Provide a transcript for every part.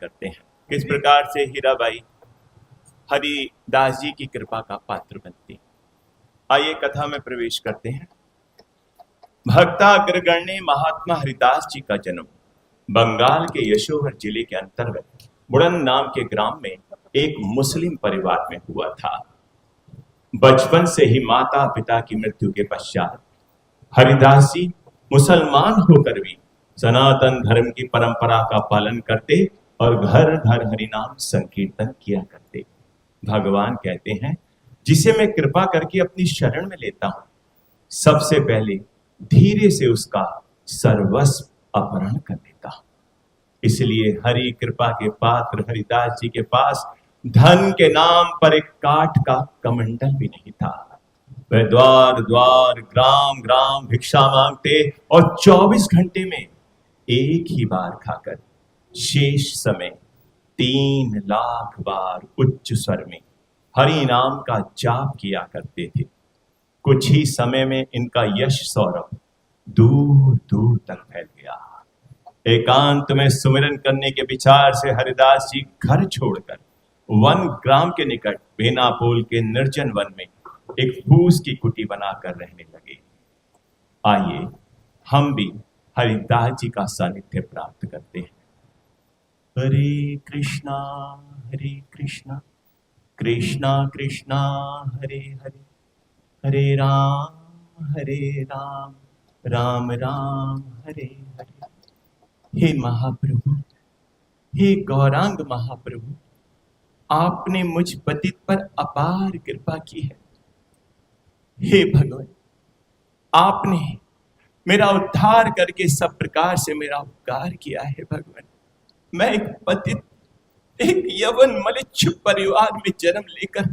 करते हैं किस प्रकार से हीराबाई हरिदास जी की कृपा का पात्र बनती। आइए कथा में प्रवेश करते हैं। भक्ताग्रगण्य महात्मा हरिदास जी का जन्म बंगाल के यशोहर जिले के अंतर्गत बुड़न नाम के ग्राम में एक मुस्लिम परिवार में हुआ था। बचपन से ही माता पिता की मृत्यु के पश्चात हरिदास जी मुसलमान होकर भी सनातन धर्म की परंपरा का पालन करते और घर घर हरिनाम संकीर्तन किया करते। भगवान कहते हैं, जिसे मैं कृपा करके अपनी शरण में लेता हूं, सबसे पहले धीरे से उसका सर्वस्व अपहरण कर लेता हूं। इसलिए हरि कृपा के पात्र हरिदास जी के पास धन के नाम पर एक काठ का कमंडल भी नहीं था। वह द्वार द्वार ग्राम ग्राम भिक्षा मांगते और 24 घंटे में एक ही बार खाकर शेष समय 3 लाख बार उच्च स्वर में हरि नाम का जाप किया करते थे। कुछ ही समय में इनका यश सौरभ दूर दूर तक फैल गया। एकांत में सुमिरन करने के विचार से हरिदास जी घर छोड़कर वन ग्राम के निकट बेनापोल के निर्जन वन में एक फूस की कुटी बनाकर रहने लगे। आइए हम भी हरिदास जी का सानिध्य प्राप्त करते हैं। हरे कृष्णा कृष्णा कृष्णा हरे हरे, हरे राम राम राम हरे हरे। हे महाप्रभु, हे गौरांग महाप्रभु, आपने मुझ पतित पर अपार कृपा की है। हे भगवान, आपने मेरा उद्धार करके सब प्रकार से मेरा उपकार किया है। भगवान, मैं एक पतित, एक यवन मलिच्छ परिवार में जन्म लेकर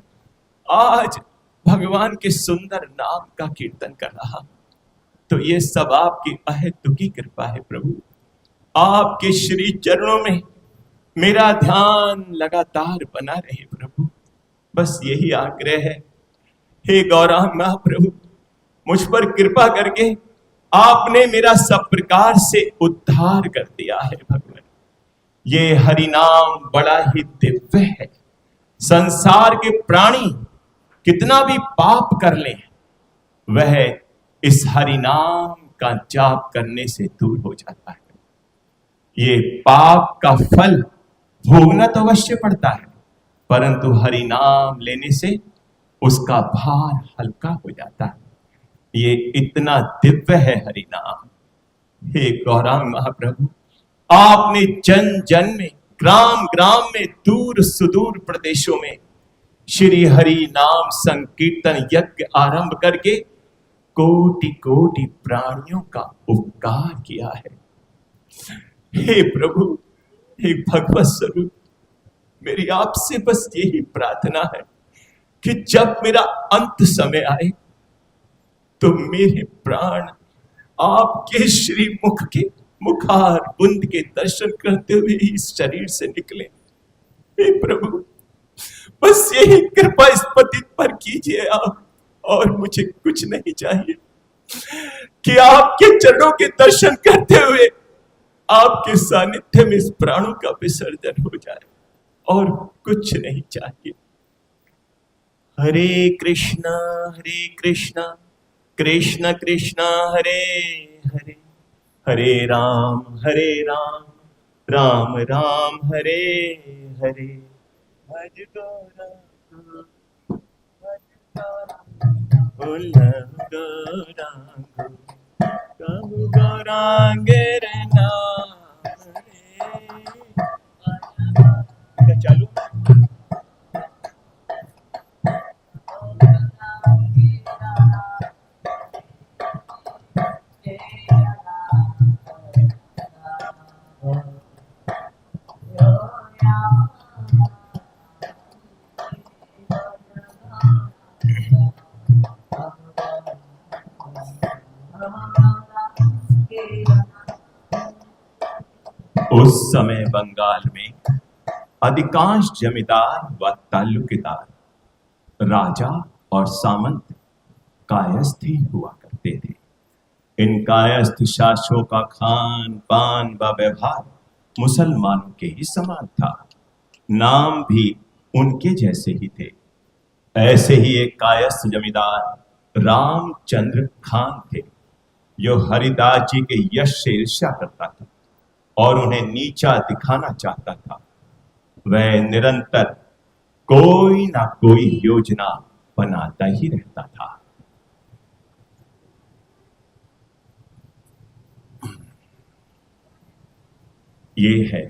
आज भगवान के सुंदर नाम का कीर्तन कर रहा हूं, तो ये सब आपकी अहेतुकी कृपा है। प्रभु, आपके श्री चरणों में मेरा ध्यान लगातार बना रहे। प्रभु, बस यही आग्रह है। हे गौरांग महाप्रभु, मुझ पर कृपा करके आपने मेरा सब प्रकार से उद्धार कर दिया है। भगवान, ये हरि नाम बड़ा ही दिव्य है। संसार के प्राणी कितना भी पाप कर ले, वह इस हरि नाम का जाप करने से दूर हो जाता है। ये पाप का फल भोगना तो अवश्य पड़ता है, परंतु हरि नाम लेने से उसका भार हल्का हो जाता है। ये इतना दिव्य है हरि नाम। हे गौरांग महाप्रभु, आपने जन जन में, ग्राम ग्राम में, दूर सुदूर प्रदेशों में श्री हरि नाम संकीर्तन यज्ञ आरंभ करके कोटि कोटि प्राणियों का उपकार किया है। हे प्रभु, हे भगवत स्वरूप, मेरी आपसे बस यही प्रार्थना है कि जब मेरा अंत समय आए तो मेरे प्राण आपके श्री मुख के मुखार बुंद के दर्शन करते हुए इस शरीर से निकले। हे प्रभु, बस यही कृपा इस पतित पर कीजिए आप, और मुझे कुछ नहीं चाहिए कि आपके चरणों के दर्शन करते हुए आपके सानिध्य में इस प्राणों का विसर्जन हो जाए, और कुछ नहीं चाहिए। हरे कृष्णा कृष्णा कृष्णा हरे हरे, हरे राम राम राम हरे हरे। भज गौरांग कहु गौरांग रे नाम रे। चालू उस समय बंगाल में अधिकांश जमींदार व ताल्लुकेदार, राजा और सामंत कायस्थ ही हुआ करते थे। इन कायस्थ शासकों का खान पान व व्यवहार मुसलमानों के ही समान था, नाम भी उनके जैसे ही थे। ऐसे ही एक कायस्थ जमींदार रामचंद्र खान थे, जो हरिदास जी के यश से ईर्ष्या करता था और उन्हें नीचा दिखाना चाहता था। वह निरंतर कोई ना कोई योजना बनाता ही रहता था। ये है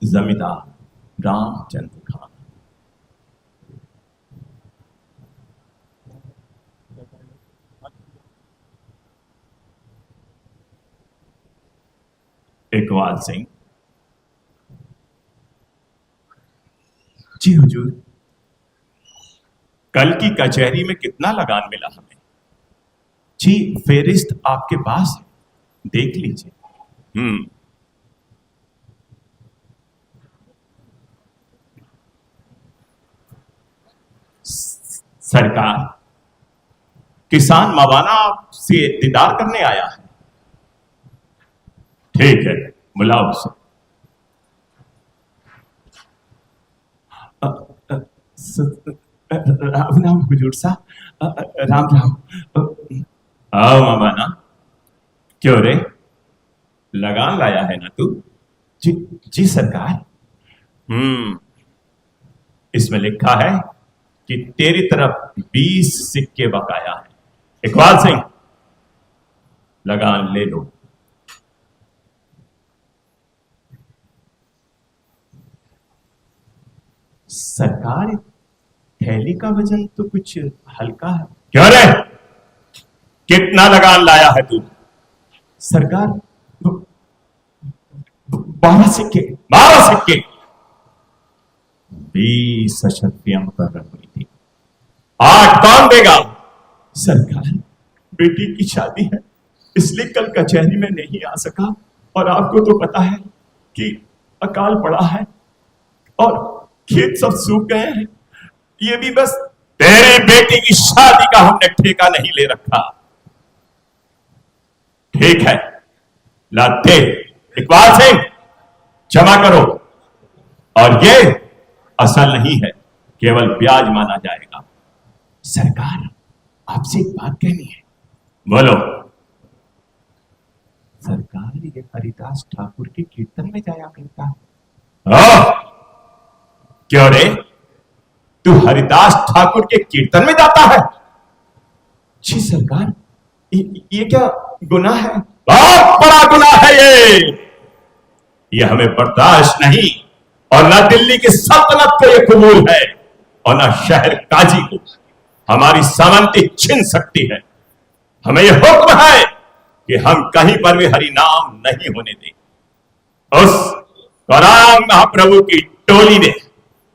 जमींदार रामचंद्र खान। इकबाल सिंह। जी हुजूर। कल की कचहरी में कितना लगान मिला हमें? जी फेरिस्त आपके पास है, देख लीजिए। सरकार, किसान मवाना आपसे दीदार करने आया है। ठीक है, बुलाओ उसे। राम राम हुजूर साहब, राम राम। आओ मवाना। क्यों रे, लगान लाया है ना तू? जी जी सरकार। इसमें लिखा है कि तेरी तरफ 20 सिक्के बकाया है। इकबाल सिंह, लगान ले लो। सरकार, थैली का वजन तो कुछ हल्का है। क्यों रे, कितना लगान लाया है तू? सरकार, 12 सिक्के। 12 सिक्के? 20 अशर्फियां मुकर्रर हुई थी, 8 कौन देगा? सरकार, बेटी की शादी है, इसलिए कल कचहरी में नहीं आ सका, और आपको तो पता है कि अकाल पड़ा है और खेत सब सूख गए हैं। ये भी बस तेरी बेटी की शादी का हमने ठेका नहीं ले रखा। ठीक है, लाते। इकबाल सिंह, क्षमा करो, और ये असल नहीं है, केवल ब्याज माना जाएगा। सरकार, आपसे एक बात कहनी है। बोलो। सरकार, ये हरिदास ठाकुर के कीर्तन में जाया करता है। क्यों रे, तू हरिदास ठाकुर के कीर्तन में जाता है? जी सरकार, ये क्या गुनाह है? बहुत बड़ा गुनाह है ये हमें बर्दाश्त नहीं, और न दिल्ली की सल्तनत को ये कबूल है, और न शहर काजी को। हमारी सामंती छीन सकती है। हमें यह हुक्म है कि हम कहीं पर भी हरि नाम नहीं होने दें। उस गौरांग महाप्रभु की टोली ने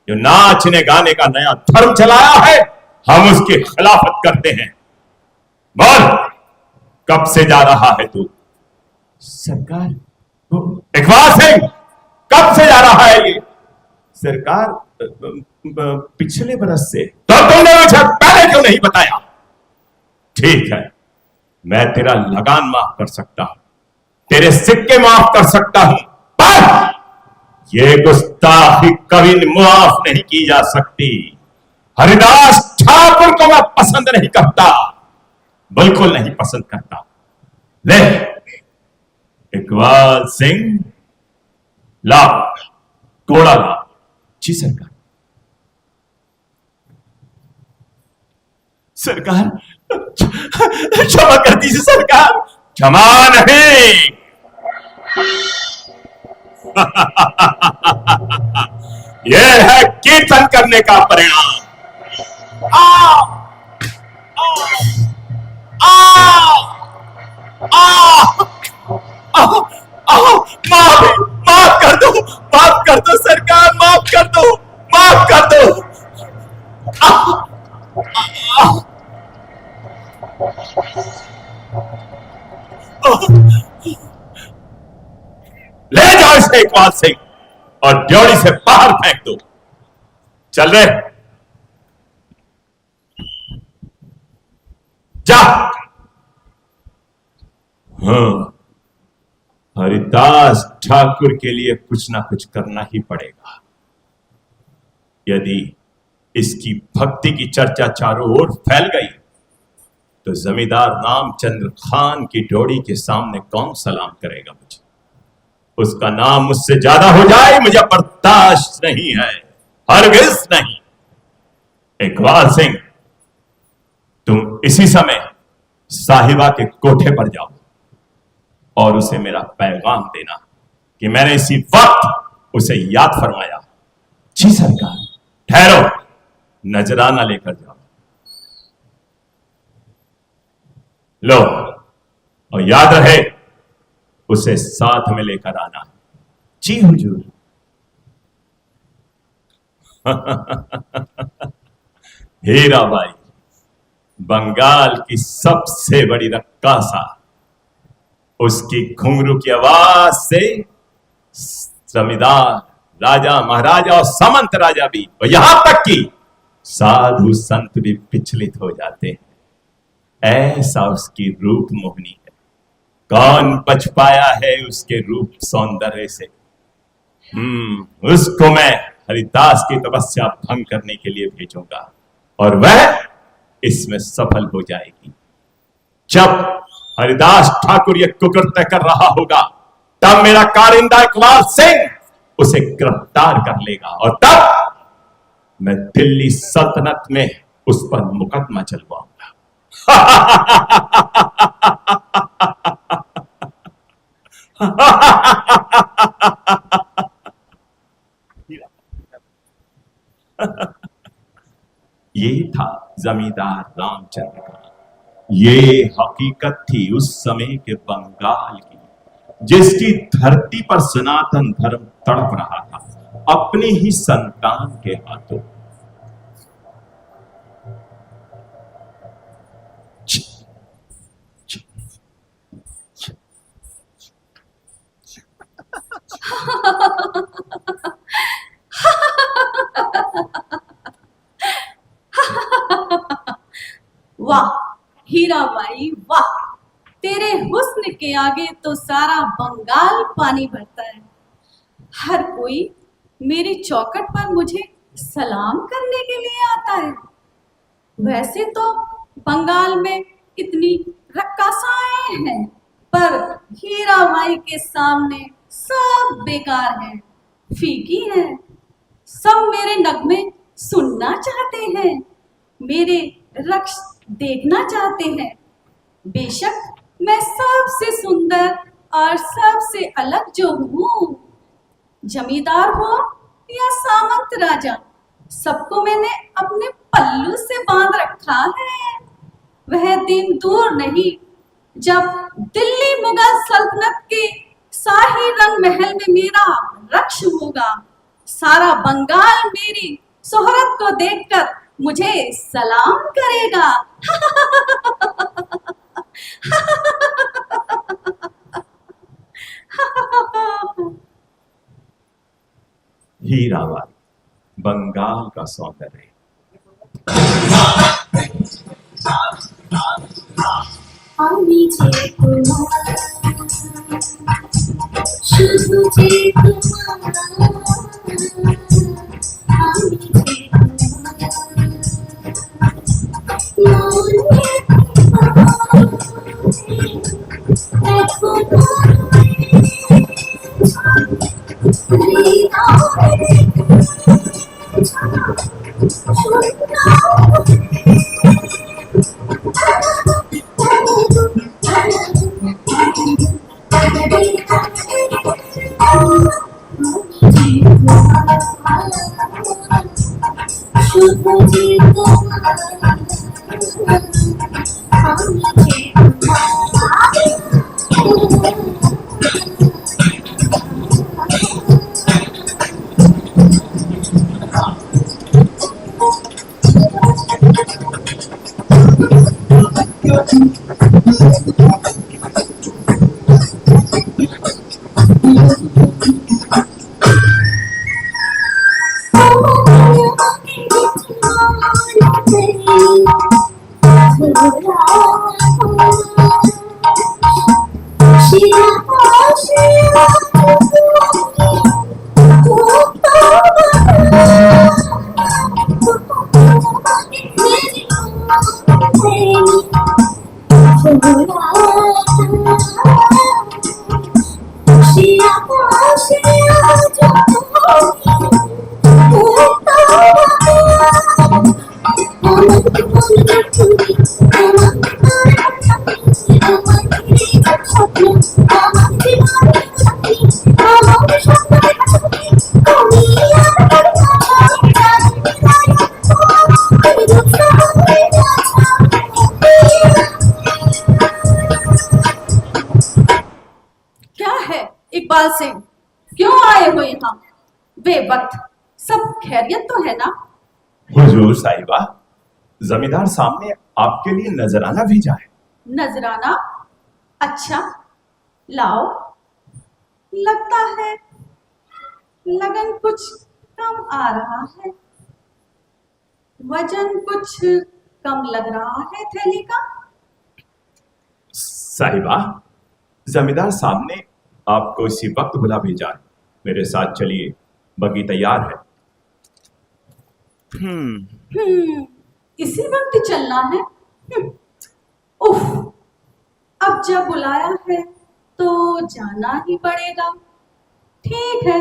जो नाचने गाने का नया धर्म चलाया है, हम उसकी खिलाफत करते हैं। बोल, कब से जा रहा है तू? सरकार, इकबाल सिंह, कब से जा रहा है ये? सरकार, पिछले बरस से। तो तुमने मुझे पहले क्यों नहीं बताया? ठीक है, मैं तेरा लगान माफ कर सकता हूं, तेरे सिक्के माफ कर सकता हूं, पर ये गुस्ताखी कभी माफ नहीं की जा सकती। हरिदास ठाकुर को मैं पसंद नहीं करता, बिल्कुल नहीं पसंद करता। ले इकबाल सिंह, ला घोड़ा ला। जी सरकार। सरकार, क्षमा कर दीजिए सरकार। क्षमा नहीं। यह है कीर्तन करने का परिणाम। आ, आ, आ, आ, माफ कर दो, माफ कर दो सरकार, माफ कर दो, माफ कर दो। ले जाओ इसे इकबाल सिंह और ड्योढ़ी से बाहर फेंक दो। चल रहे, जा। हाँ, हरिदास ठाकुर के लिए कुछ ना कुछ करना ही पड़ेगा। यदि इसकी भक्ति की चर्चा चारों ओर फैल गई तो जमींदार रामचंद्र खान की डोरी के सामने कौन सलाम करेगा मुझे? उसका नाम मुझसे ज्यादा हो जाए मुझे बर्दाश्त नहीं है, हरगिज नहीं। इकबाल सिंह, तुम इसी समय साहिबा के कोठे पर जाओ और उसे मेरा पैगाम देना कि मैंने इसी वक्त उसे याद फरमाया। जी सरकार। ठहरो, नजराना लेकर जाओ। लो, और याद रहे उसे साथ में लेकर आना। जी हुजूर। हीराबाई, बंगाल की सबसे बड़ी रक्कासा, उसकी घुंघरू की आवाज से जमींदार, राजा, महाराजा और सामंत राजा भी, और यहां तक कि साधु संत भी विचलित हो जाते हैं। ऐसा उसकी रूप मोहनी है। कौन बच पाया है उसके रूप सौंदर्य से? उसको मैं हरिदास की तपस्या भंग करने के लिए भेजूंगा और वह इसमें सफल हो जाएगी। जब हरिदास ठाकुर यह कुकृत्य कर रहा होगा तब मेरा कारिंदा इकबाल सिंह उसे गिरफ्तार कर लेगा और तब मैं दिल्ली सल्तनत में उस पर मुकदमा चलवाऊंगा। ये था जमींदार रामचंद्र का। ये हकीकत थी उस समय के बंगाल की, जिसकी धरती पर सनातन धर्म तड़प रहा था अपनी ही संतान के हाथों। वाह हीराबाई वाह, तेरे हुस्न के आगे तो सारा बंगाल पानी भरता है। हर कोई मेरी चौखट पर मुझे सलाम करने के लिए आता है। वैसे तो बंगाल में इतनी रक्कासाएं हैं, पर हीराबाई के सामने सब बेकार है, फीकी है। सब मेरे नगमे सुनना चाहते हैं, मेरे रक्स देखना चाहते हैं। बेशक मैं सबसे सुंदर और सबसे अलग जो हूँ, जमींदार हो या सामंत राजा, सबको मैंने अपने पल्लू से बांध रखा है। वह दिन दूर नहीं जब दिल्ली मुगल सल्तनत के शाही रंग महल में मेरा रक्ष होगा। सारा बंगाल मेरी शोहरत को देखकर मुझे सलाम करेगा। हीराबाई, बंगाल का सौंदर्य। আমি যে তোমার শুধু যে তোমার আমি যে क्या है इकबाल सिंह, क्यों आए हो यहाँ बेवक्त? सब खैरियत तो है ना? हुजूर साहिबा, जमींदार साहब ने आपके लिए नजराना भेजा है। नजराना? अच्छा, लाओ। लगता है लगन कुछ कम आ रहा है, वजन कुछ कम लग रहा है थैली का। साहिबा, जमींदार साहब ने आपको इसी वक्त बुला भेजा है। मेरे साथ चलिए, बग्गी तैयार है। इसी वक्त चलना है? उफ, अब जब बुलाया है तो जाना ही पड़ेगा। ठीक है,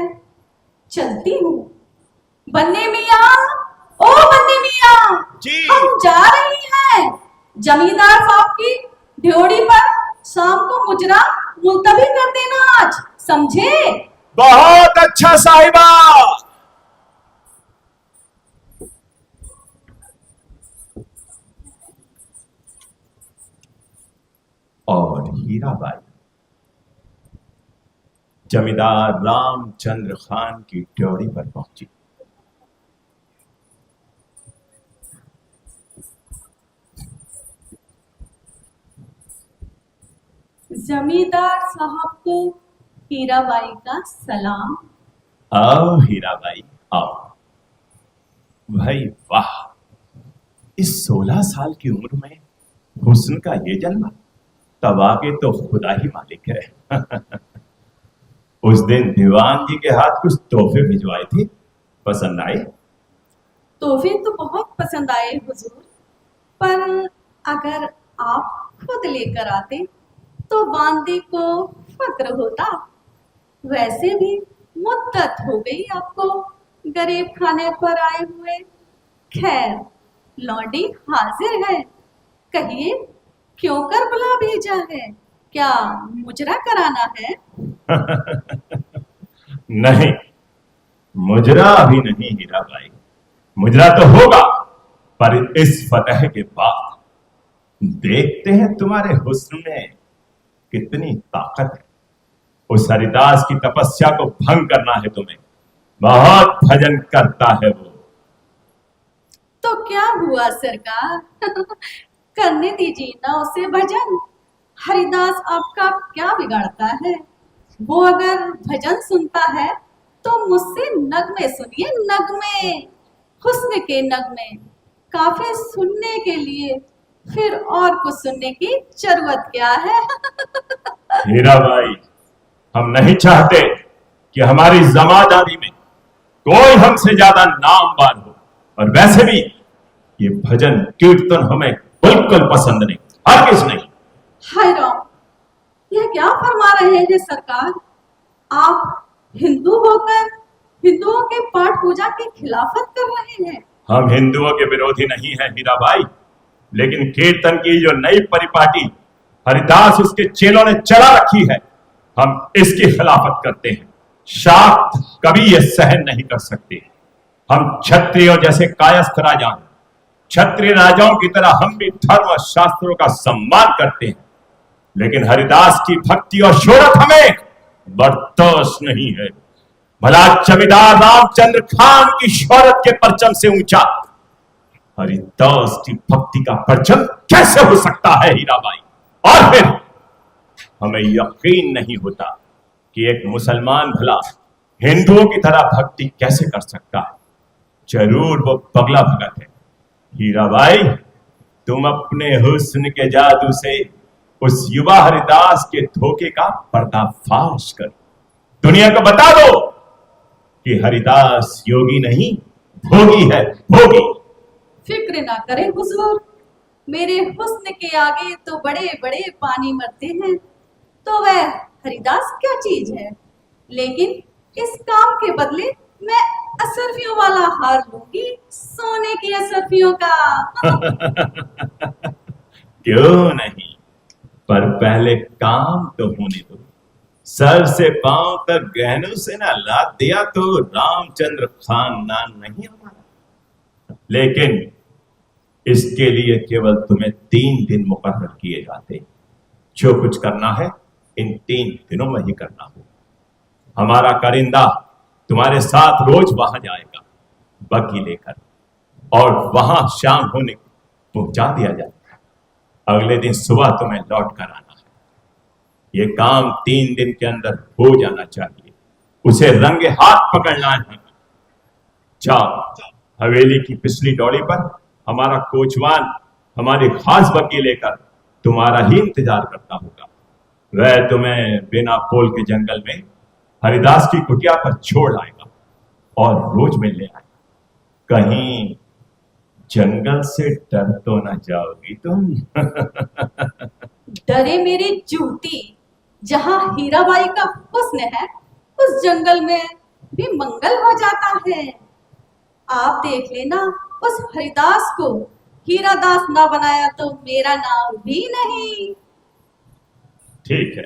चलती हूँ। बन्ने मियाँ, ओ बन्ने मियाँ, जी। हम जा रही हैं जमींदार साहब की ड्योढ़ी पर। शाम को मुजरा मुलतवी कर देना आज, समझे? बहुत अच्छा साहिबा। और हीराबाई जमींदार रामचंद्र खान की ड्योढ़ी पर पहुंची। जमींदार साहब को हीराबाई का सलाम। आओ हीराबाई, आओ। भाई वाह, इस 16 साल की उम्र में हुस्न का ये जलवा, तब आगे तो खुदा ही मालिक है। उस दिन दीवान जी के हाथ कुछ तोहफे भिजवाए थे, पसंद आए? तोहफे तो बहुत पसंद आए हुजूर, पर अगर आप खुद लेकर आते तो बांदी को फक्र होता। वैसे भी मुद्दत हो गई आपको गरीब खाने पर आए हुए। खैर, लौंडी हाजिर है, कहिए क्यों कर बुला भेजा है? क्या मुजरा कराना है? नहीं, मुजरा अभी नहीं हीराबाई। मुजरा तो होगा, पर इस फतह के बाद। देखते हैं तुम्हारे हुस्न में कितनी ताकत है। उस हरिदास की तपस्या को भंग करना है तुम्हें। बहुत भजन करता है वो। तो क्या हुआ सरकार? करने दीजिए ना उसे भजन। हरिदास आपका क्या बिगाड़ता है? वो अगर भजन सुनता है तो मुझसे नगमे सुनिए, नगमे, हुस्न के नगमे। काफी सुनने के लिए फिर और कुछ सुनने की जरूरत क्या है? हीराबाई, हम नहीं चाहते कि हमारी जमादारी में कोई हमसे ज्यादा नामवार हो। और वैसे भी ये भजन कीर्तन हमें बिल्कुल पसंद नहीं, हरगिज नहीं। हाय राम, यह क्या फरमा रहे हैं सरकार? आप हिंदू होकर हिंदुओं के पाठ पूजा की खिलाफत कर रहे हैं। हम हिंदुओं के विरोधी नहीं हैं हीराबाई, लेकिन कीर्तन की जो नई परिपाटी हरिदास उसके चेलों ने चला रखी है, हम इसकी खिलाफत करते हैं। शाक्त कभी यह सहन नहीं कर सकते। हम क्षत्रियों जैसे कायस्थ राजा हैं। क्षत्रिय राजाओं की तरह हम भी धर्म और शास्त्रों का सम्मान करते हैं, लेकिन हरिदास की भक्ति और शोहरत हमें बर्दाश्त नहीं है। भला जमींदार रामचंद्र खान की शोहरत के परचम से ऊंचा हरिदास की भक्ति का परचम कैसे हो सकता है हीराबाई? और फिर हमें यकीन नहीं होता कि एक मुसलमान भला हिंदुओं की तरह भक्ति कैसे कर सकता है। जरूर वो पगला भगत है। हीराबाई, तुम अपने हुस्न के जादू से उस युवा हरिदास के धोखे का पर्दाफाश करो। दुनिया को बता दो कि हरिदास योगी नहीं, भोगी है, भोगी। फिक्र ना करें हुजूर, मेरे हुस्न के आगे तो बड़े बड़े पानी मरते हैं, तो वह हरिदास क्या चीज है। लेकिन इस काम के बदले मैं असरफियों वाला हार लूंगी, सोने की असरफियों का। क्यों नहीं, पर पहले काम तो होने दो। सर से पांव तक गहनों से ना लाद दिया तो रामचंद्र खानदान नहीं हमारा। लेकिन इसके लिए केवल तुम्हें 3 दिन मुकर्रर किए जाते। जो कुछ करना है इन 3 दिनों में ही करना हो। हमारा करिंदा तुम्हारे साथ रोज वहां जाएगा बग्घी लेकर, और वहां शाम होने पहुंचा दिया जाएगा। अगले दिन सुबह तुम्हें लौट कर आना है। ये काम 3 दिन के अंदर हो जाना चाहिए। उसे रंगे हाथ पकड़ना है। जाओ, हवेली की पिछली डौड़ी पर हमारा कोचवान हमारी खास बग्घी लेकर तुम्हारा ही इंतजार करता होगा। वह तुम्हें बिना पोल के जंगल में हरिदास की कुटिया पर छोड़ आएगा और रोज मिलने आएगा। कहीं जंगल से डर तो ना जाओगी तुम? डरे मेरी जूती, जहां हीराबाई का हुस्न है उस जंगल में भी मंगल हो जाता है। आप देख लेना, उस हरिदास को हीरादास ना बनाया तो मेरा नाम भी नहीं। ठीक है,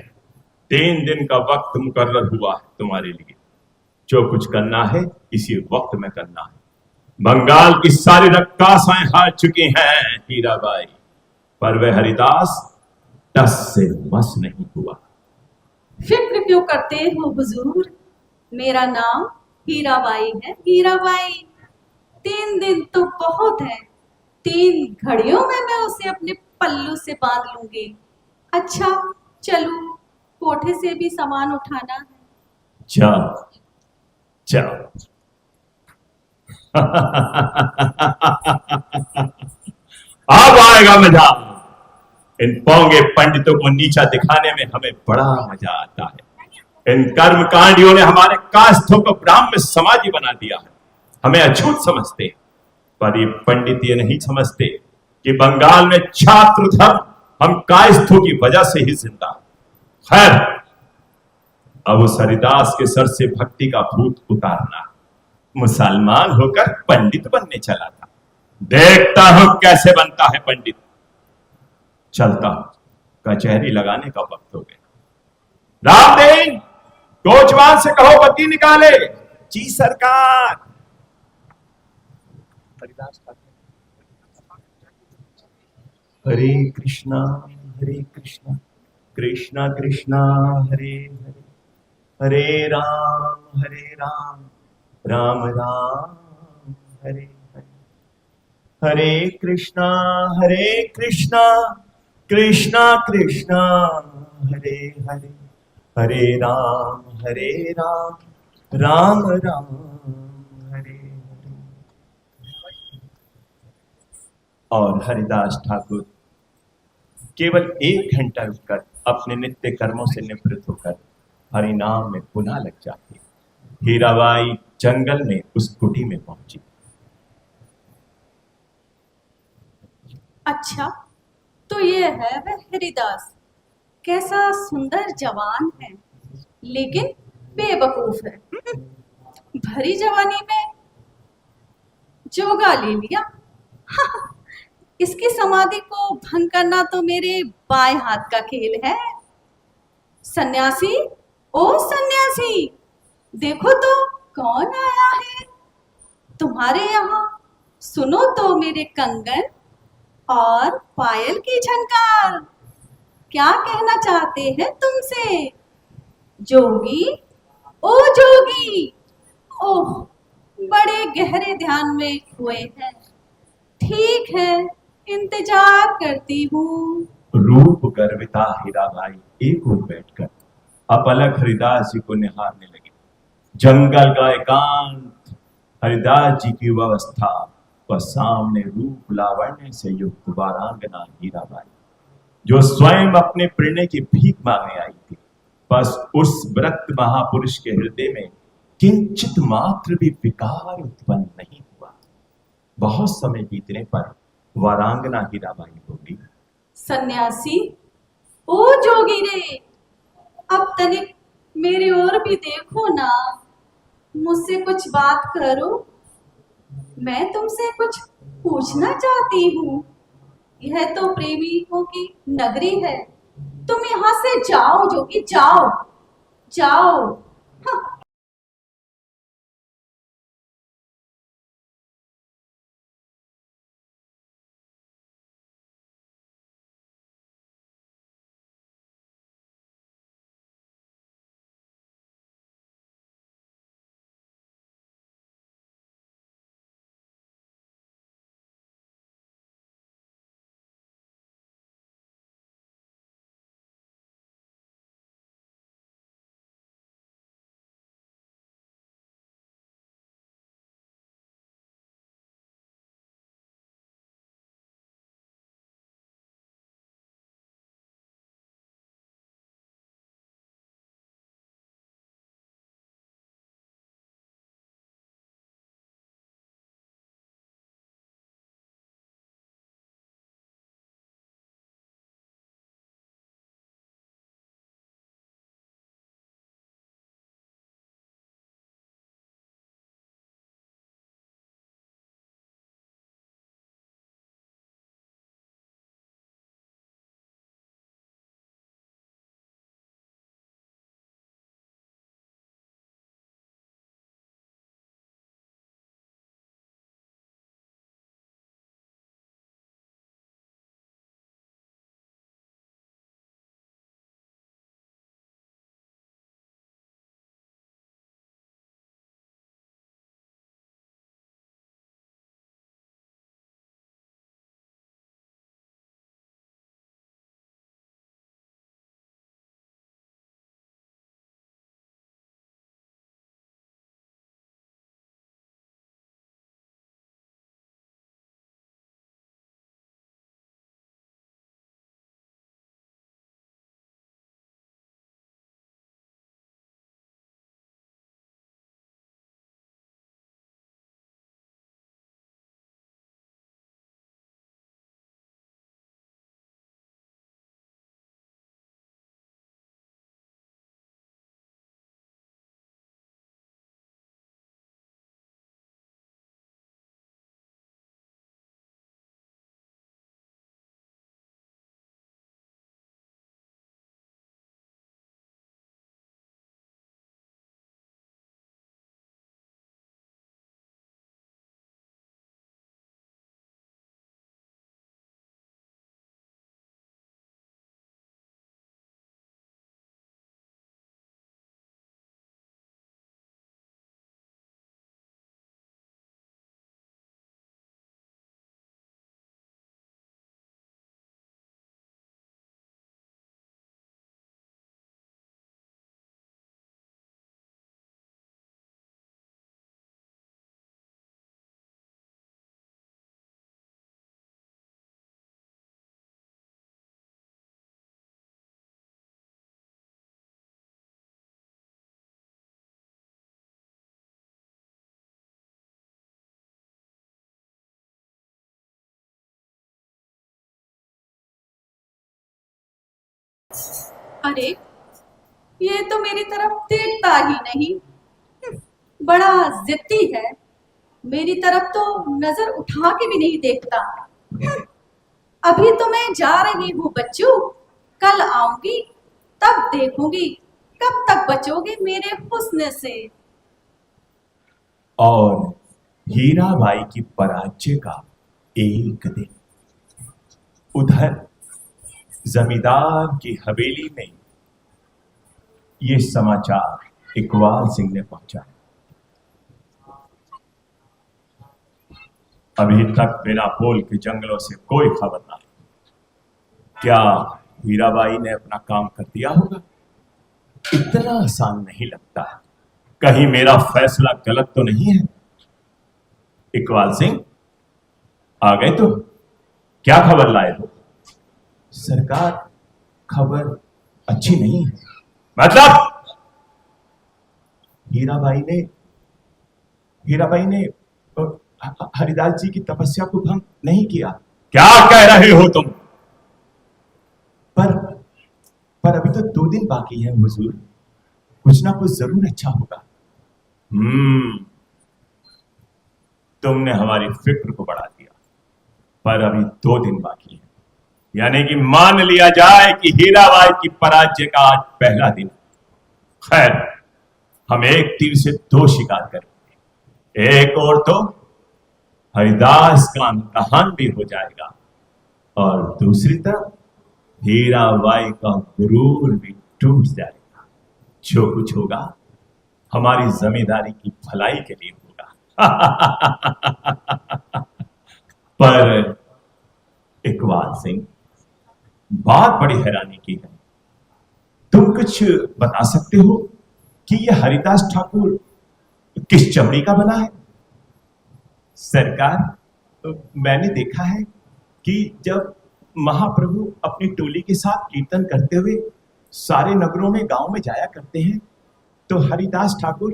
3 दिन का वक्त मुकर्रर हुआ है तुम्हारे लिए। जो कुछ करना है इसी वक्त में करना है। बंगाल की सारी रक्कासाएं हार चुकी हैं हीराबाई, पर वह हरिदास 10 से मस नहीं हुआ। फिक्र क्यों करते हो हुजूर, मेरा नाम हीराबाई है, हीराबाई। 3 दिन तो बहुत है, 3 घड़ियों में मैं उसे अपने पल्लू से बांध लूंगी। अच्छा चलूं, कोठे से भी सामान उठाना है। जाओ जाओ। अब आएगा मजा। इन पोंगे पंडितों को नीचा दिखाने में हमें बड़ा मजा आता है। इन कर्मकांडियों ने हमारे कास्थों को ब्राह्मण समाजी बना दिया है। हमें अछूत समझते हैं, पर ये पंडित ये नहीं समझते कि बंगाल में छात्र धर्म हम कायस्थों की वजह से ही जिंदा। खैर, अब उस हरिदास के सर से भक्ति का भूत उतारना। मुसलमान होकर पंडित बनने चला था, देखता हूं कैसे बनता है पंडित। चलता हूं, कचहरी लगाने का वक्त हो गया। रामदीन, कोचवान से कहो बग्घी निकाले। जी सरकार। हरे कृष्णा कृष्णा कृष्णा हरे हरे, हरे राम राम राम हरे हरे। हरे कृष्णा कृष्णा कृष्णा हरे हरे, हरे राम राम राम हरे हरे। और हरिदास ठाकुर केवल 1 घंटा रुककर अपने नित्य कर्मों से निवृत्त होकर हरिनाम में पुनः लग जाते। हीराबाई जंगल में उस कुटी में पहुंची। अच्छा, तो ये है वह हरिदास। कैसा सुंदर जवान है, लेकिन बेवकूफ है। भरी जवानी में जोगा ले लिया। इसकी समाधि को भंग करना तो मेरे बाएं हाथ का खेल है। सन्यासी, ओ सन्यासी, देखो तो कौन आया है तुम्हारे यहाँ। सुनो तो मेरे कंगन और पायल की झनकार, क्या कहना चाहते हैं तुमसे। जोगी, ओ जोगी। ओह, बड़े गहरे ध्यान में खोए हैं। ठीक है, इंतजार करती हूँ। रूप गर्विता हीराबाई एक ओर बैठकर अपलक हरिदास जी को निहारने लगी। जंगल का एकांत, हरिदास जी की व्यवस्था व सामने रूप लावण्य से युक्त वारांगना हीराबाई, जो स्वयं अपने प्रणय की भीख मांगने आई थी। बस उस व्रत महापुरुष के हृदय में किंचित मात्र भी विकार उत्पन्न नहीं हुआ। बहुत समय बीतने पर वारांगना हीराबाई बोली, सन्यासी, ओ जोगी रे, अब तनिक मेरे ओर भी देखो ना, मुझसे कुछ बात करो। मैं तुमसे कुछ पूछना चाहती हूँ। यह तो प्रेमियों की नगरी है। तुम यहाँ से जाओ जोगी, जाओ जाओ। हाँ, अरे, ये तो मेरी तरफ देखता ही नहीं। बड़ा जिद्दी है। मेरी तरफ तो नजर उठा के भी नहीं देखता। अभी तो मैं जा रही हूँ बच्चों, कल आऊंगी, तब देखूंगी कब तक बचोगे मेरे हुस्न से। और हीराबाई की पराजय का एक दिन उधर जमींदार की हवेली में ये समाचार इकबाल सिंह ने पहुंचाया। अभी तक बिना बोल के जंगलों से कोई खबर ना आई। क्या हीराबाई ने अपना काम कर दिया होगा? इतना आसान नहीं लगता। कहीं मेरा फैसला गलत तो नहीं है? इकबाल सिंह, आ गए तुम? क्या खबर लाए हो? सरकार, खबर अच्छी नहीं है। मतलब? हीराबाई ने हरिदास जी की तपस्या को भंग नहीं किया। क्या कह रहे हो तुम? पर पर अभी तो 2 दिन बाकी है हुजूर, कुछ ना कुछ जरूर अच्छा होगा। तुमने हमारी फिक्र को बढ़ा दिया, पर अभी 2 दिन बाकी है, यानी कि मान लिया जाए कि हीराबाई की पराजय का आज पहला दिन। खैर, हम एक तीर से 2 शिकार करेंगे, एक और तो हरिदास का इम्तहान भी हो जाएगा और दूसरी तरफ हीराबाई का गुरूर भी टूट जाएगा। जो कुछ होगा हमारी जमींदारी की भलाई के लिए होगा। पर इकबाल सिंह, बात बड़ी हैरानी की है। तुम कुछ बता सकते हो कि यह हरिदास ठाकुर किस चमड़ी का बना है? सरकार, मैंने देखा है कि जब महाप्रभु अपनी टोली के साथ कीर्तन करते हुए सारे नगरों में, गांव में जाया करते हैं, तो हरिदास ठाकुर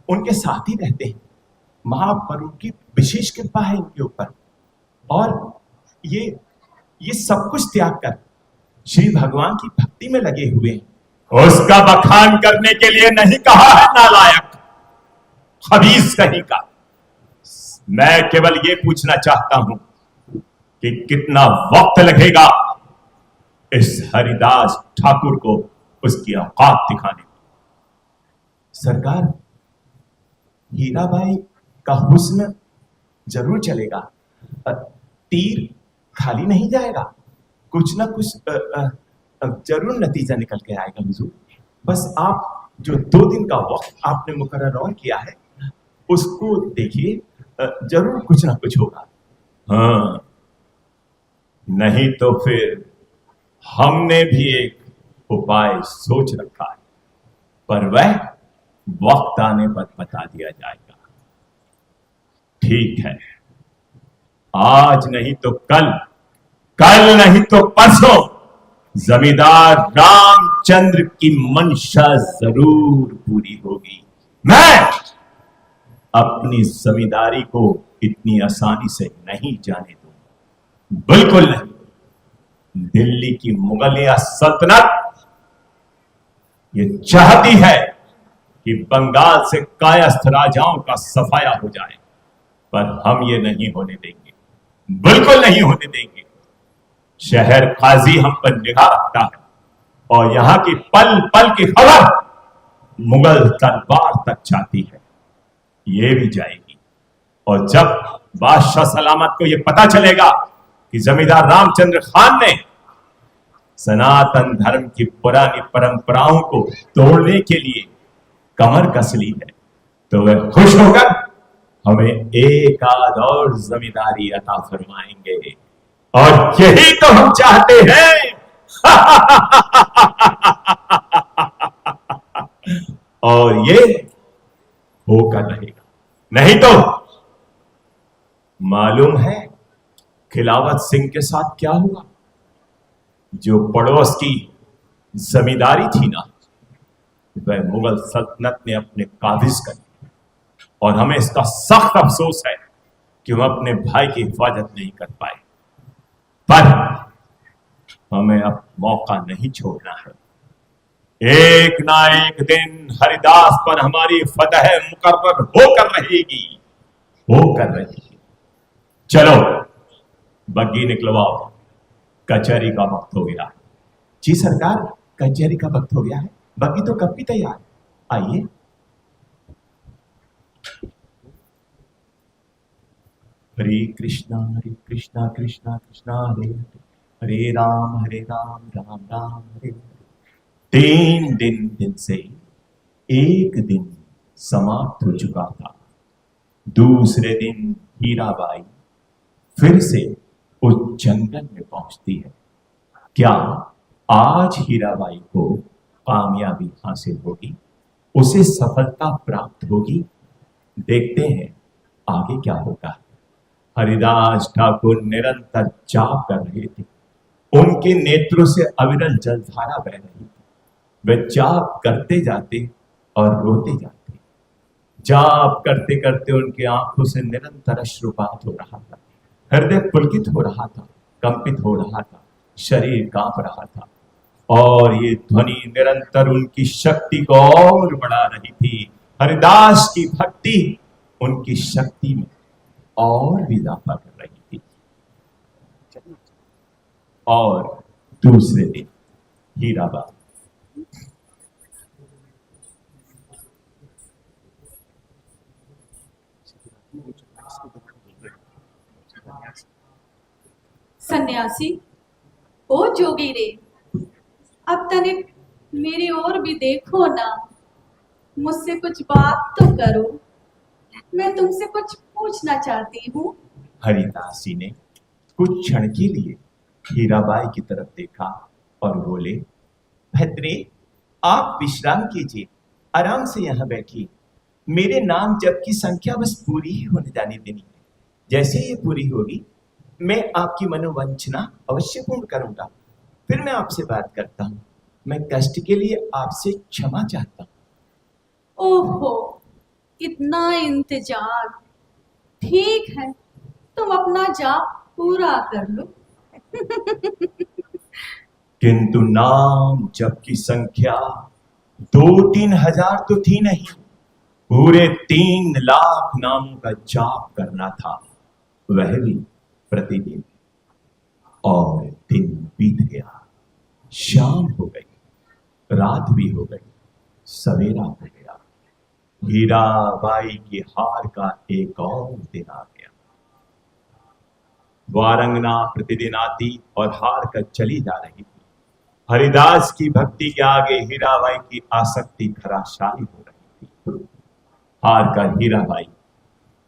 उनके साथ ही रहते हैं। महाप्रभु की विशेष कृपा है इनके ऊपर, और ये सब कुछ त्याग कर श्री भगवान की भक्ति में लगे हुए हैं। उसका बखान करने के लिए नहीं कहा है नालायक, खबीस कहीं का। मैं केवल ये पूछना चाहता हूं कि कितना वक्त लगेगा इस हरिदास ठाकुर को उसकी औकात दिखाने में। सरकार, हीराबाई का हुस्न जरूर चलेगा, तीर खाली नहीं जाएगा, कुछ ना कुछ जरूर नतीजा निकल के आएगा हुजूर। बस आप जो 2 दिन का वक्त आपने मुकर्रर और किया है उसको देखिए, जरूर कुछ ना कुछ होगा। हाँ, नहीं तो फिर हमने भी एक उपाय सोच रखा है, पर वह वक्त आने पर बता दिया जाएगा। ठीक है, आज नहीं तो कल, कल नहीं तो परसों जमींदार रामचंद्र की मंशा जरूर पूरी होगी। मैं अपनी जमींदारी को इतनी आसानी से नहीं जाने दूंगा, बिल्कुल नहीं। दिल्ली की मुगलिया सल्तनत ये चाहती है कि बंगाल से कायस्थ राजाओं का सफाया हो जाए, पर हम ये नहीं होने देंगे, बिल्कुल नहीं होने देंगे। शहर काजी हम पर निगाह रखता है और यहां की पल पल की खबर मुगल दरबार तक जाती है, ये भी जाएगी। और जब बादशाह सलामत को यह पता चलेगा कि जमींदार रामचंद्र खान ने सनातन धर्म की पुरानी परंपराओं को तोड़ने के लिए कमर कस ली है, तो वह खुश होकर हमें एक आध और जमींदारी अता फरमाएंगे, और यही तो हम चाहते हैं। और ये होकर रहेगा, नहीं तो मालूम है खिलावत सिंह के साथ क्या हुआ? जो पड़ोस की जमींदारी थी ना, वह मुगल सल्तनत ने अपने काबिज कर ली, और हमें इसका सख्त अफसोस है कि हम अपने भाई की हिफाजत नहीं कर पाए। पर हमें अब मौका नहीं छोड़ना है। एक ना एक दिन हरिदास पर हमारी फतह मुकर्रर होकर रहेगी, होकर रहेगी। चलो बग्गी निकलवाओ, कचहरी का वक्त हो गया। जी सरकार, कचहरी का वक्त हो गया है, बग्गी तो कब की तैयार, आइए। हरे कृष्णा कृष्णा कृष्णा हरे हरे, हरे राम राम राम हरे हरे। 3 दिन से एक दिन समाप्त हो चुका था। दूसरे दिन हीराबाई फिर से उस जंगल में पहुंचती है। क्या आज हीराबाई को कामयाबी हासिल होगी, उसे सफलता प्राप्त होगी? देखते हैं आगे क्या होगा। हरिदास ठाकुर निरंतर जाप कर रहे थे, उनके नेत्रों से अविरल जलधारा बह रही थी। वे जाप करते जाते और रोते जाते, जाप करते करते उनकी आंखों से निरंतर अश्रुपात हो रहा था, हृदय पुलकित हो रहा था, कंपित हो रहा था, शरीर कांप रहा था और ये ध्वनि निरंतर उनकी शक्ति को और बढ़ा रही थी। हरिदास की भक्ति उनकी शक्ति में और भी इजाफा कर रही थी। और दूसरे दिन हीराबाई सन्यासी, ओ जोगी रे, अब तनिक मेरी ओर भी देखो ना, मुझसे कुछ बात तो करो, मैं तुमसे कुछ पूछना चाहती हूँ। हरिदास जी ने कुछ क्षण के लिए हीराबाई की तरफ देखा और बोले, भद्रे, आप विश्राम कीजिए, आराम से यहाँ बैठिए। मेरे नाम जप की संख्या बस पूरी ही होने जाने देनी है। जैसे ये पूरी होगी मैं आपकी मनोवांछना अवश्य पूर्ण करूंगा। फिर मैं आपसे बात करता हूँ। मैं कष्ट के लिए आपसे क्षमा चाहता हूँ। ओहो, इतना इंतजार। ठीक है, तुम अपना जाप पूरा कर लो। किंतु नाम जप की संख्या 2-3 हजार तो थी नहीं, पूरे 3 लाख नामों का जाप करना था, वह भी प्रतिदिन। और दिन बीत गया, शाम हो गई, रात भी हो गई, सवेरा हो गया। हीराबाई की हार का एक और दिन आ गया। वारंगना प्रतिदिन आती और हार कर चली जा रही थी। हरिदास की भक्ति के आगे हीराबाई की आसक्ति धराशायी हो रही थी। हार कर हीराबाई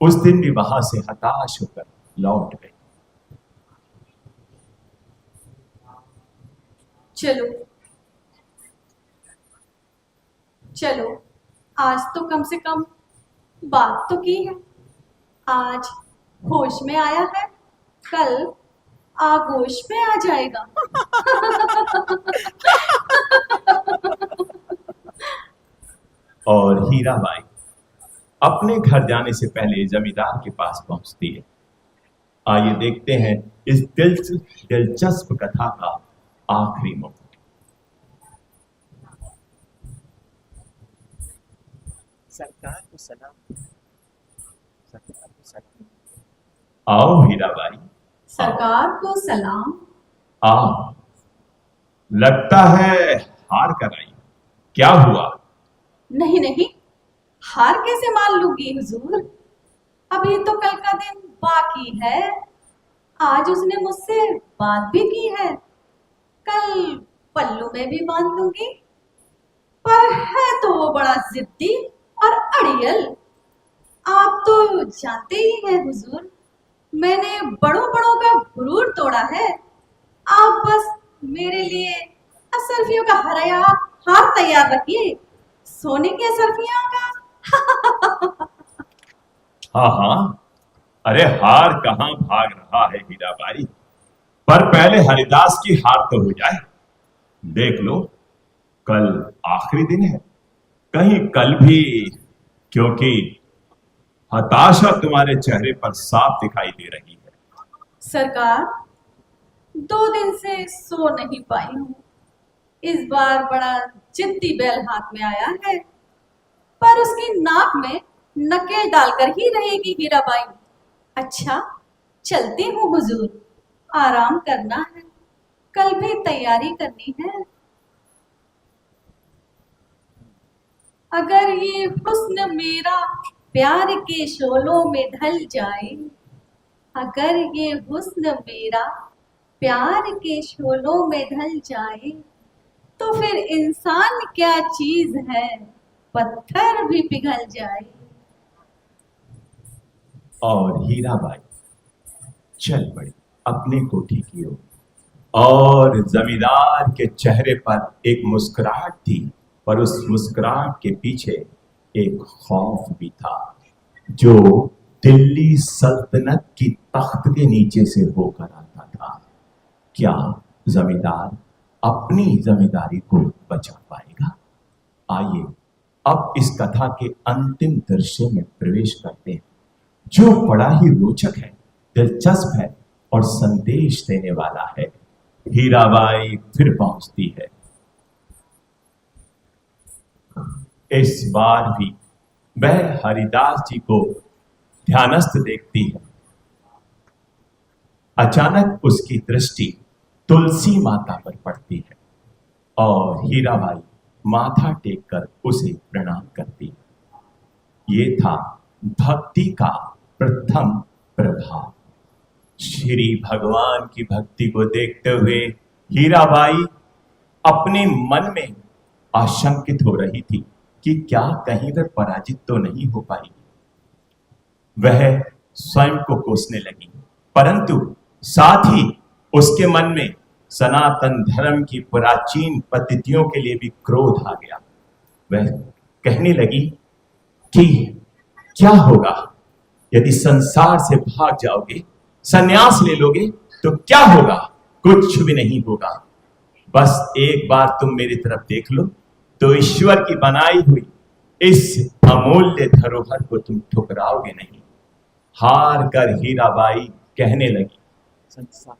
उस दिन भी वहां से हताश होकर लौट गई। चलो चलो, आज तो कम से कम बात तो की है। आज होश में आया है, कल आगोश में आ जाएगा। और हीराबाई अपने घर जाने से पहले जमींदार के पास पहुंचती है। आइए देखते हैं इस दिलचस्प कथा का आखिरी मोड़। सरकार को सलाम। सरकार को सलाम। आओ हीराबाई। सरकार को सलाम। आओ, लगता है हार कर आई। क्या हुआ? नहीं नहीं, हार कैसे मान लूंगी हुजूर, अभी तो कल का दिन बाकी है। आज उसने मुझसे बात भी की है, कल पल्लू में भी बांध लूंगी। पर है तो वो बड़ा जिद्दी और अड़ियल। आप तो जानते ही हैं हुजूर, मैंने बड़ों बड़ों का गुरूर तोड़ा है। आप बस मेरे लिए असरफियों का हार तैयार रखिए, सोने की असरफियों का। हाँ हाँ, अरे हार कहाँ भाग रहा है हीराबाई, पर पहले हरिदास की हार तो हो जाए। देख लो, कल आखिरी दिन है, कहीं कल भी, क्योंकि हताशा तुम्हारे चेहरे पर साफ दिखाई दे रही है। सरकार, 2 दिन से सो नहीं पाई हूँ। इस बार बड़ा जिद्दी बैल हाथ में आया है, पर उसकी नाक में नकेल डालकर ही रहेगी हीराबाई। अच्छा, चलती हूँ हुजूर, आराम करना है, कल भी तैयारी करनी है। अगर ये हुस्न मेरा प्यार के शोलों में ढल जाए, अगर ये हुस्न मेरा प्यार के शोलों में ढल जाए, तो फिर इंसान क्या चीज है, पत्थर भी पिघल जाए। और हीराबाई चल पड़ी अपने कोठी की ओर, और जमींदार के चेहरे पर एक मुस्कुराहट थी, पर उस मुस्कुराहट के पीछे एक खौफ भी था, जो दिल्ली सल्तनत की तख्त के नीचे से होकर आता था। क्या जमींदार अपनी जमींदारी को बचा पाएगा? आइए अब इस कथा के अंतिम दृश्य में प्रवेश करते हैं, जो बड़ा ही रोचक है, दिलचस्प है और संदेश देने वाला है। हीराबाई फिर पहुंचती है। इस बार भी वह हरिदास जी को ध्यानस्थ देखती है। अचानक उसकी दृष्टि तुलसी माता पर पड़ती है और हीराबाई माथा टेककर उसे प्रणाम करती है। ये था भक्ति का प्रथम प्रभाव। श्री भगवान की भक्ति को देखते हुए हीराबाई अपने मन में आशंकित हो रही थी कि क्या कहीं वह पराजित तो नहीं हो पाएगी। वह स्वयं को कोसने लगी, परंतु साथ ही उसके मन में सनातन धर्म की प्राचीन पद्धतियों के लिए भी क्रोध आ गया। वह कहने लगी कि क्या होगा यदि संसार से भाग जाओगे, संन्यास ले लोगे तो क्या होगा? कुछ भी नहीं होगा। बस एक बार तुम मेरी तरफ देख लो तो ईश्वर की बनाई हुई इस अमूल्य धरोहर को तुम ठुकराओगे नहीं। हार कर हीराबाई कहने लगी, संसार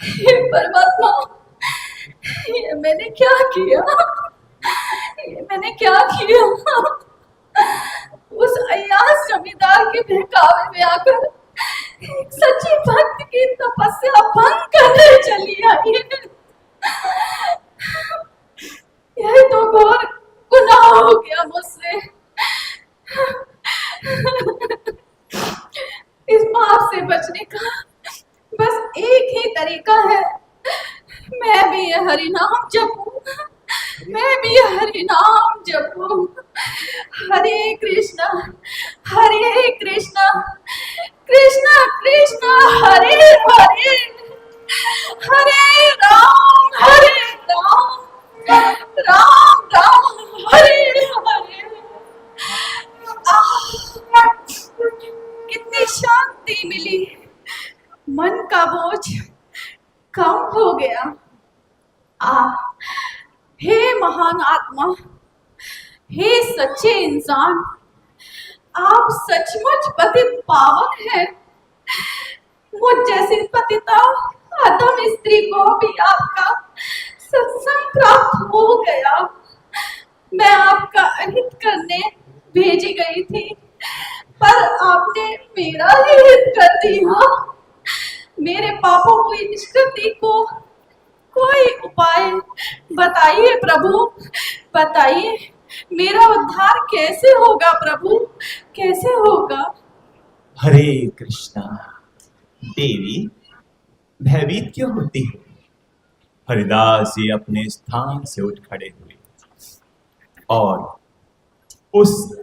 हे परमात्मा, ये मैंने क्या किया? ये मैंने क्या किया? उस अय्यास जमींदार के बहकावे में आकर एक सच्ची भक्त की तपस्या भंग करने चली आई। यह तो घोर गुनाह हो गया मुझसे। इस पाप से बचने का बस एक ही तरीका है, मैं भी यह हरि नाम जपूं, मैं भी यह हरि नाम जपूं। हरे कृष्णा कृष्णा कृष्णा हरे हरे, हरे राम राम राम हरे हरे। कितनी शांति मिली, मन का बोझ कम हो गया। हे महान आत्मा, हे सच्चे इंसान, आप सचमुच पतित पावन हैं। मुझ जैसी पतिता अधम स्त्री को भी आपका सत्संग प्राप्त हो गया। मैं आपका अहित करने भेजी गई थी, पर आपने मेरा ही हित कर दिया। मेरे पापों की निष्कृति को कोई उपाय बताइए प्रभु, बताइए। मेरा उद्धार कैसे होगा प्रभु, कैसे होगा? हरे कृष्णा। देवी, भयभीत क्यों होती है? हरिदास जी अपने स्थान से उठ खड़े हुए और उस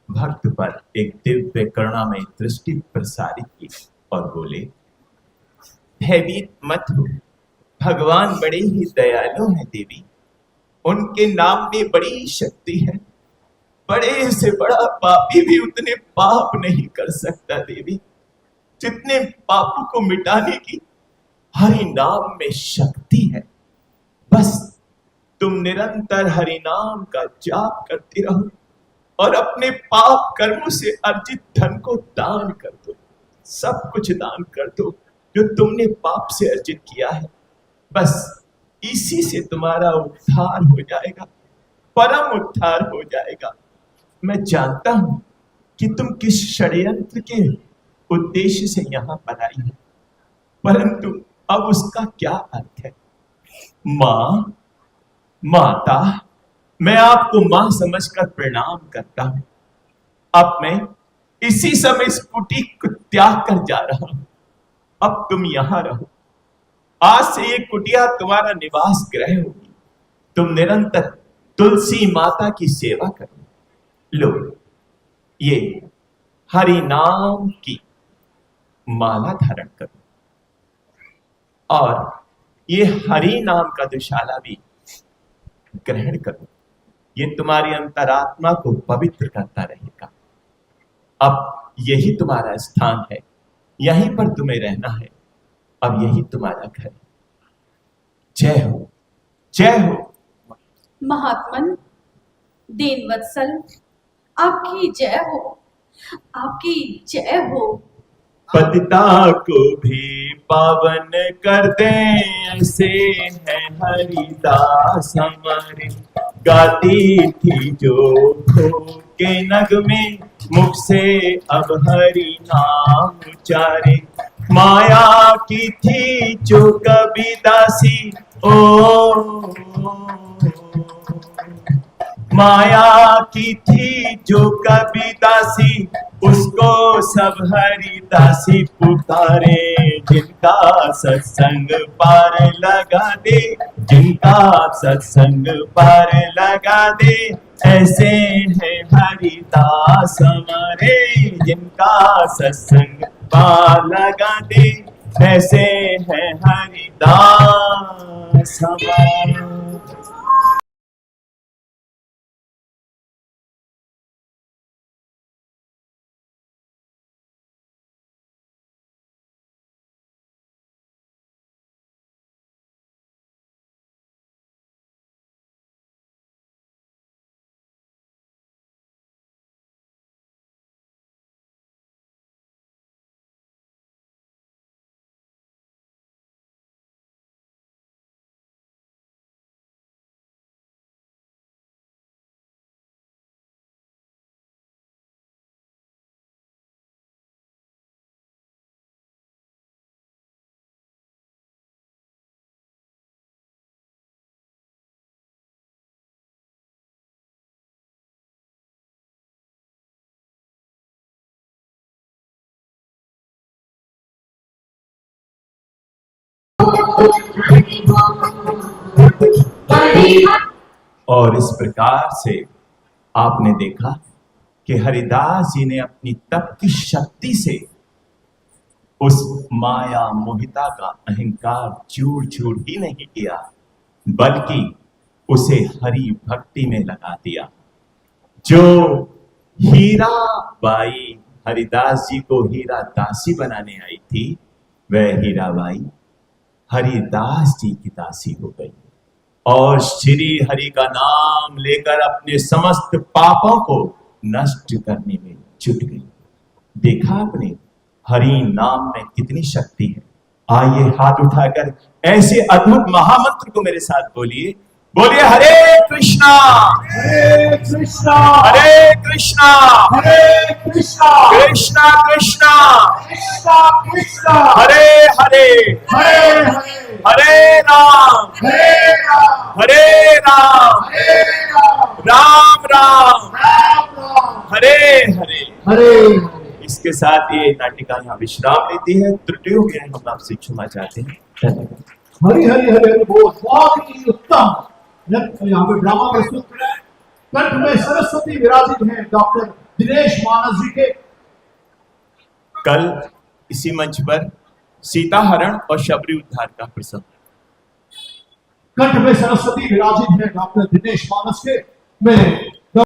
भक्त पर एक दिव्य करुणामय दृष्टि प्रसारित की और बोले, भयभीत मत हो, भगवान बड़े ही दयालु हैं देवी, उनके नाम में बड़ी शक्ति है। बड़े से बड़ा पापी भी उतने पाप नहीं कर सकता देवी, जितने पापों को मिटाने की हरि नाम में शक्ति है। बस तुम निरंतर हरि नाम का जाप करते रहो और अपने पाप कर्मों से अर्जित धन को दान कर दो, सब कुछ दान कर दो जो तुमने पाप से अर्जित किया है। बस इसी से तुम्हारा उद्धार हो जाएगा, परम उद्धार हो जाएगा। मैं जानता हूं कि तुम किस षड्यंत्र के उद्देश्य से यहां पर आई हो, परंतु अब उसका क्या अर्थ है? मां, माता, मैं आपको मां समझकर प्रणाम करता हूं। अब मैं इसी समय इस कुटी को त्याग कर जा रहा हूं। अब तुम यहां रहो, आज से ये कुटिया तुम्हारा निवास गृह होगी। तुम निरंतर तुलसी माता की सेवा करो। लो, ये हरि नाम की माला धारण करो और ये हरि नाम का दुशाला भी ग्रहण करो। ये तुम्हारी अंतरात्मा को पवित्र करता रहेगा। अब यही तुम्हारा स्थान है, यहीं पर तुम्हें रहना है, अब यही तुम्हारा घर है। जय हो, जय हो। महात्मन, दीनवत्सल, आपकी जय हो, आपकी जय हो। पतिता को भी पावन कर दे, ऐसे है हरिदास हमारे। गाती थी जो खो के नगमे, मुख से अब हरि नाम उचारे। माया की थी जो कभी दासी, ओ माया की थी जो कभी दासी, उसको सब हरिदासी पुकारे। जिनका सत्संग पार लगा दे, जिनका सत्संग पार लगा दे, ऐसे हैं हरिदास हमारे। जिनका सत्संग पार लगा दे, ऐसे हैं हरिदास हमारे। और इस प्रकार से आपने देखा कि हरिदास जी ने अपनी तप की शक्ति से उस माया मोहिता का अहंकार चूर चूर ही नहीं किया, बल्कि उसे हरि भक्ति में लगा दिया। जो हीरा बाई हरिदास जी को हीरा दासी बनाने आई थी, वह हीरा बाई हरिदास जी की दासी हो गई और श्री हरि का नाम लेकर अपने समस्त पापों को नष्ट करने में जुट गई। देखा आपने हरि नाम में कितनी शक्ति है। आइए हाथ उठाकर ऐसे अद्भुत महामंत्र को मेरे साथ बोलिए। बोलिए हरे कृष्णा हरे कृष्णा हरे कृष्णा हरे कृष्णा कृष्णा कृष्णा कृष्णा कृष्णा हरे हरे हरे हरे हरे राम हरे राम हरे राम हरे राम राम राम राम राम हरे हरे। हरे हरे। इसके साथ ये नाटिका यहाँ विश्राम लेती है। त्रुटियों के लिए हम आपसे क्षमा चाहते हैं। धन्यवाद। हरि हरि हरि हरि बोल। बहुत ही उत्तम। यहाँ पे ड्रामा प्रस्तुत कर रहे हैं। कंठ में सरस्वती विराजित हैं डॉक्टर दिनेश मानस जी के। कल इसी मंच पर सीता हरण और शबरी उद्धार का प्रसंग। कंठ में सरस्वती विराजित हैं डॉक्टर दिनेश मानस के। मैं